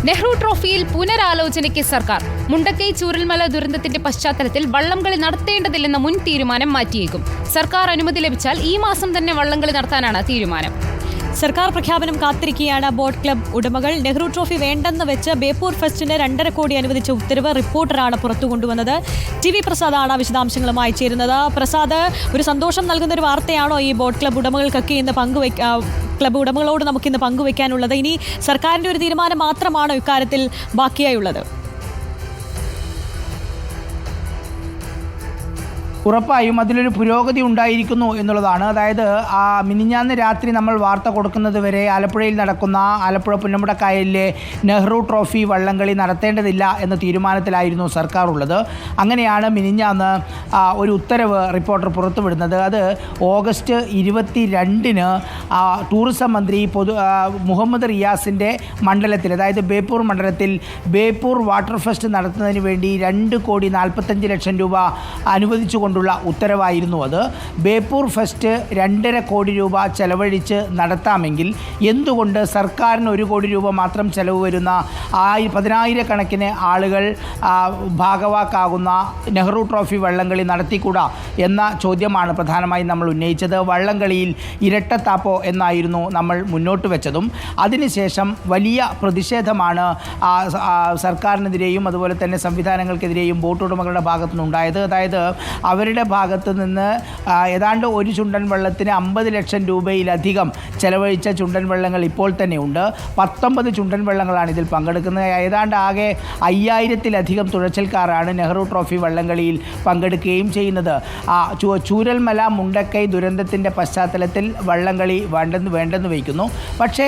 നെഹ്റു ട്രോഫിയിൽ പുനരാലോചനയ്ക്ക് സർക്കാർ. മുണ്ടക്കൈ ചൂരൽമല ദുരന്തത്തിന്റെ പശ്ചാത്തലത്തിൽ വള്ളംകളി നടത്തേണ്ടതില്ലെന്ന മുൻ തീരുമാനം മാറ്റിയേക്കും. സർക്കാർ അനുമതി ലഭിച്ചാൽ ഈ മാസം തന്നെ വള്ളംകളി നടത്താനാണ് തീരുമാനം. സർക്കാർ പ്രഖ്യാപനം കാത്തിരിക്കുകയാണ് ബോട്ട് ക്ലബ് ഉടമകൾ. നെഹ്റു ട്രോഫി വേണ്ടെന്ന് വെച്ച് ബേപ്പൂർ ഫെസ്റ്റിന് 2.5 കോടി അനുവദിച്ച ഉത്തരവ് റിപ്പോർട്ടറാണ് പുറത്തു കൊണ്ടുവന്നത്. ടി.വി. പ്രസാദാണ് വിശദാംശങ്ങളുമായി ചേരുന്നത്. പ്രസാദ്, ഒരു സന്തോഷം നൽകുന്ന ഒരു വാർത്തയാണോ ഈ ബോട്ട് ക്ലബ് ഉടമകൾക്കൊക്കെ ഇന്ന് ക്ലബ് ഉടമകളോട് നമുക്കിന്ന് പങ്കുവയ്ക്കാനുള്ളത്? ഇനി സർക്കാരിന്റെ ഒരു തീരുമാനം മാത്രമാണോ ഇക്കാര്യത്തിൽ ബാക്കിയായുള്ളത്? ഉറപ്പായും അതിലൊരു പുരോഗതി ഉണ്ടായിരിക്കുന്നു എന്നുള്ളതാണ്. അതായത് മിനിഞ്ഞാന്ന് രാത്രി നമ്മൾ വാർത്ത കൊടുക്കുന്നത് വരെ ആലപ്പുഴയിൽ നടക്കുന്ന ആലപ്പുഴ പുന്നമടക്കായലിലെ നെഹ്റു ട്രോഫി വള്ളംകളി നടത്തേണ്ടതില്ല എന്ന തീരുമാനത്തിലായിരുന്നു സർക്കാർ ഉള്ളത്. അങ്ങനെയാണ് മിനിഞ്ഞാന്ന് ഒരു ഉത്തരവ് റിപ്പോർട്ടർ പുറത്തുവിടുന്നത്. അത് ഓഗസ്റ്റ് 22-ന് ടൂറിസം മന്ത്രി മുഹമ്മദ് റിയാസിൻ്റെ മണ്ഡലത്തിൽ, അതായത് ബേപ്പൂർ മണ്ഡലത്തിൽ ബേപ്പൂർ വാട്ടർ ഫെസ്റ്റ് നടത്തുന്നതിന് വേണ്ടി 2.45 കോടി രൂപ അനുവദിച്ചുകൊണ്ട് ഉത്തരവായിരുന്നു അത്. ബേപ്പൂർ ഫെസ്റ്റ് 2.5 കോടി രൂപ ചെലവഴിച്ച് നടത്താമെങ്കിൽ എന്തുകൊണ്ട് സർക്കാരിന് 1 കോടി രൂപ മാത്രം ചെലവ് വരുന്ന 10,000-കണക്കിന് ആളുകൾ ഭാഗവാക്കാകുന്ന നെഹ്റു ട്രോഫി വള്ളംകളി നടത്തിക്കൂടാ എന്ന ചോദ്യമാണ് പ്രധാനമായും നമ്മൾ ഉന്നയിച്ചത്. വള്ളംകളിയിൽ ഇരട്ടത്താപ്പോ എന്നായിരുന്നു നമ്മൾ മുന്നോട്ട് വെച്ചതും. അതിനുശേഷം വലിയ പ്രതിഷേധമാണ് സർക്കാരിനെതിരെയും അതുപോലെ തന്നെ സംവിധാനങ്ങൾക്കെതിരെയും ബോട്ട് ഉടമകളുടെ ഭാഗത്തുനിന്നുണ്ടായത്. അതായത് അവരുടെ ഭാഗത്തു നിന്ന് ഏതാണ്ട് ഒരു ചുണ്ടൻ വെള്ളത്തിന് 50 ലക്ഷം രൂപയിലധികം ചെലവഴിച്ച ചുണ്ടൻ വെള്ളങ്ങൾ ഇപ്പോൾ തന്നെ ഉണ്ട്. 19 ചുണ്ടൻ വെള്ളങ്ങളാണ് ഇതിൽ പങ്കെടുക്കുന്നത്. ഏതാണ്ട് ആകെ 5000-ലധികം തുഴച്ചിൽക്കാരാണ് നെഹ്റു ട്രോഫി വള്ളംകളിയിൽ പങ്കെടുക്കുകയും ചെയ്യുന്നത്. ചൂരൽമല മുണ്ടക്കൈ ദുരന്തത്തിൻ്റെ പശ്ചാത്തലത്തിൽ വള്ളംകളി വേണ്ടെന്ന് വയ്ക്കുന്നു. പക്ഷേ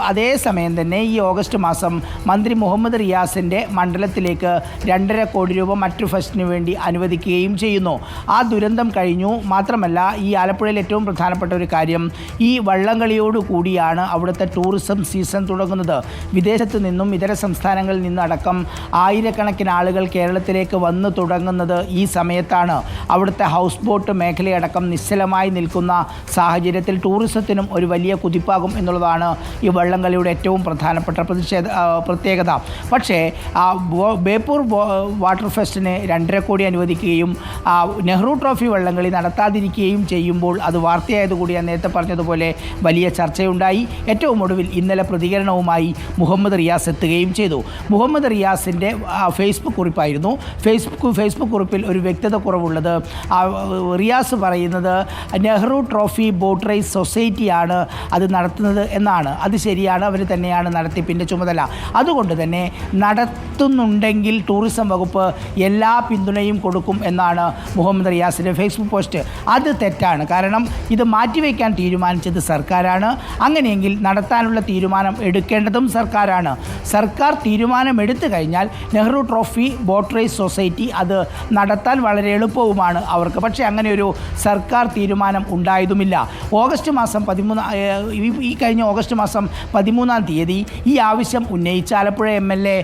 അതേസമയം തന്നെ ഈ ഓഗസ്റ്റ് മാസം മന്ത്രി മുഹമ്മദ് റിയാസിൻ്റെ മണ്ഡലത്തിലേക്ക് 2.5 കോടി രൂപ മറ്റു ഫെസ്റ്റിന് വേണ്ടി അനുവദിക്കുകയും ചെയ്യുന്നു. ആ ദുരന്തം കഴിഞ്ഞു. മാത്രമല്ല, ഈ ആലപ്പുഴയിൽ ഏറ്റവും പ്രധാനപ്പെട്ട ഒരു കാര്യം, ഈ വള്ളംകളിയോട് കൂടിയാണ് അവിടുത്തെ ടൂറിസം സീസൺ തുടങ്ങുന്നത്. വിദേശത്ത് നിന്നും ഇതര സംസ്ഥാനങ്ങളിൽ നിന്നടക്കം ആയിരക്കണക്കിന് ആളുകൾ കേരളത്തിലേക്ക് വന്ന് തുടങ്ങുന്നത് ഈ സമയത്താണ്. അവിടുത്തെ ഹൗസ് ബോട്ട് മേഖലയടക്കം നിശ്ചലമായി നിൽക്കുന്ന സാഹചര്യത്തിൽ ടൂറിസത്തിനും ഒരു വലിയ കുതിപ്പാകും എന്നുള്ളതാണ് ഈ വള്ളംകളിയുടെ ഏറ്റവും പ്രധാനപ്പെട്ട പ്രത്യേകത. പക്ഷേ ബേപ്പൂർ വാട്ടർ ഫെസ്റ്റിന് 2.5 കോടി അനുവദിക്കുകയും നെഹ്റു ട്രോഫി വള്ളംകളി നടത്താതിരിക്കുകയും ചെയ്യുമ്പോൾ അത് വാർത്തയായതുകൂടി ഞാൻ നേരത്തെ പറഞ്ഞതുപോലെ വലിയ ചർച്ചയുണ്ടായി. ഏറ്റവും ഒടുവിൽ ഇന്നലെ പ്രതികരണവുമായി മുഹമ്മദ് റിയാസ് എത്തുകയും ചെയ്തു. മുഹമ്മദ് റിയാസിൻ്റെ ഫേസ്ബുക്ക് കുറിപ്പായിരുന്നു. ഫേസ്ബുക്ക് കുറിപ്പിൽ ഒരു വ്യക്തത കുറവുള്ളത്. റിയാസ് പറയുന്നത് നെഹ്റു ട്രോഫി ബോട്ട് റേസ് സൊസൈറ്റിയാണ് അത് നടത്തുന്നത് എന്നാണ്. അത് ശരിയാണ്, അവർ തന്നെയാണ് നടത്തിപ്പിൻ്റെ ചുമതല. അതുകൊണ്ട് തന്നെ നടത്തുന്നുണ്ടെങ്കിൽ ടൂറിസം വകുപ്പ് എല്ലാ പിന്തുണയും കൊടുക്കും എന്നാണ് മുഹമ്മദ് റിയാസിൻ്റെ ഫേസ്ബുക്ക് പോസ്റ്റ്. അത് തെറ്റാണ്. കാരണം ഇത് മാറ്റിവെക്കാൻ തീരുമാനിച്ചത് സർക്കാരാണ്. അങ്ങനെയെങ്കിൽ നടത്താനുള്ള തീരുമാനം എടുക്കേണ്ടതും സർക്കാരാണ്. സർക്കാർ തീരുമാനമെടുത്തു കഴിഞ്ഞാൽ Nehru trophy boat race society അത് നടത്താൻ വളരെ എളുപ്പവുമാണ് അവർക്ക്. പക്ഷേ അങ്ങനെ ഒരു സർക്കാർ തീരുമാനം ഉണ്ടായതുമില്ല. ഈ കഴിഞ്ഞ ഓഗസ്റ്റ് മാസം 13-ാം തീയതി ഈ ആവശ്യം ഉന്നയിച്ച ആലപ്പുഴ MLA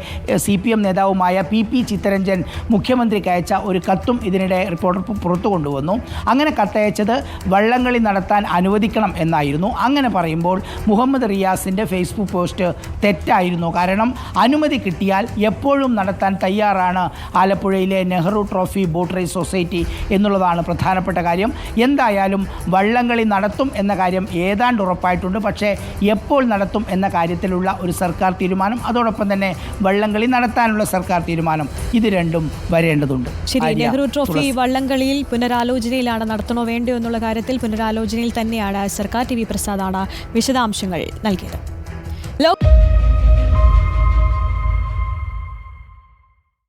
CPM നേതാവുമായ PP ചിത്തരഞ്ജൻ മുഖ്യമന്ത്രിക്ക് അയച്ച ഒരു കത്തും ഇതിനിടെ റിപ്പോർട്ടർ പുറത്തു കൊണ്ടുവന്നു. അങ്ങനെ കത്തയച്ചത് വള്ളംകളി നടത്താൻ അനുവദിക്കണം എന്നായിരുന്നു. അങ്ങനെ പറയുമ്പോൾ മുഹമ്മദ് റിയാസിൻ്റെ ഫേസ്ബുക്ക് പോസ്റ്റ് തെറ്റായിരുന്നു. കാരണം അനുമതി കിട്ടിയാൽ എപ്പോഴും നടത്താൻ തയ്യാറാണ് ആലപ്പുഴയിലെ Nehru trophy boat race society എന്നുള്ളതാണ് പ്രധാനപ്പെട്ട കാര്യം. എന്തായാലും വള്ളംകളി നടത്തും എന്ന കാര്യം ഏതാണ്ട് ഉറപ്പായിട്ടുണ്ട്. പക്ഷേ എപ്പോൾ നടത്തും എന്ന കാര്യത്തിലുള്ള ഒരു സർക്കാർ തീരുമാനം, അതോടൊപ്പം തന്നെ വള്ളംകളി നടത്താനുള്ള സർക്കാർ തീരുമാനം, ഇത് രണ്ടും വരേണ്ടതുണ്ട്. ശരി, നെഹ്റു ട്രോഫി വള്ളംകളിയിൽ പുനരാലോചനയിലാണ്, നടത്തണോ വേണ്ടയോ എന്നുള്ള കാര്യത്തിൽ പുനരാലോചനയിൽ തന്നെയാണ് സർക്കാർ. ടി.വി. പ്രസാദാണ് വിശദാംശങ്ങൾ നൽകിയത്.